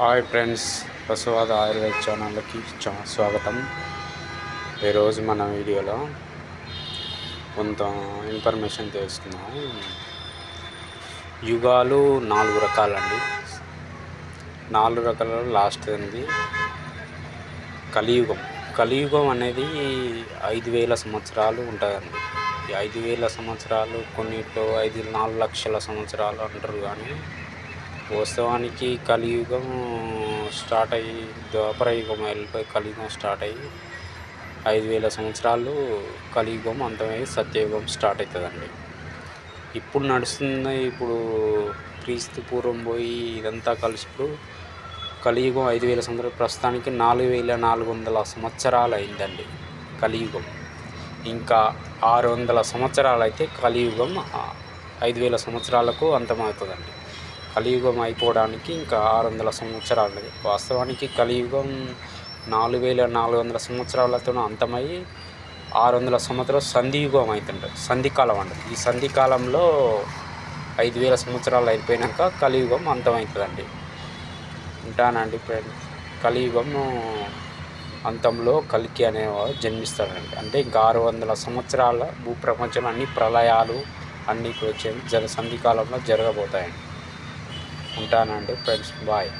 Hi friends, పశువాద Ayurveda ఛానల్కి స్వాగతం. ఈరోజు మన వీడియోలో కొంత ఇన్ఫర్మేషన్ తెలుసుకున్నాం. యుగాలు 4 రకాలండి. 4 రకాలలో లాస్ట్ ఉంది కలియుగం. కలియుగం అనేది 5,000 సంవత్సరాలు ఉంటుందండి. ఈ 5,000 సంవత్సరాలు కొన్నిట్లో 4 లక్షల సంవత్సరాలు అంటారు, కానీ వాస్తవానికి కలియుగం స్టార్ట్ అయ్యి ద్వాపర యుగం వెళ్ళిపోయి కలియుగం స్టార్ట్ అయ్యి 5,000 సంవత్సరాలు కలియుగం అంతమై సత్యయుగం స్టార్ట్ అవుతుందండి. ఇప్పుడు నడుస్తుంది. ఇప్పుడు క్రీస్తు పూర్వం పోయి ఇదంతా కలిసి ఇప్పుడు కలియుగం 5,000 సంవత్సరాలు, ప్రస్తుతానికి 4,400 సంవత్సరాలు అయిందండి కలియుగం. ఇంకా 600 సంవత్సరాలు అయితే కలియుగం 5,000 సంవత్సరాలకు అంతమవుతుందండి. కలియుగం అయిపోవడానికి ఇంకా 600 సంవత్సరాలు. వాస్తవానికి కలియుగం 4,400 సంవత్సరాలతో అంతమై 600 సంవత్సరాలు సంధియుగం అవుతుంటుంది. సంధికాలం అండి. ఈ సంధికాలంలో 5,000 సంవత్సరాలు అయిపోయాక కలియుగం అంతమవుతుందండి. ఉంటానండి ఫ్రెండ్స్. కలియుగం అంతంలో కల్కి అనేవాడు జన్మిస్తాడండి. అంటే ఇంకా 600 సంవత్సరాల భూప్రపంచంలో అన్ని ప్రళయాలు అన్నీ వచ్చేది సంధికాలంలో జరగబోతాయండి. ఉంటానండి ఫ్రెండ్స్, బాయ్.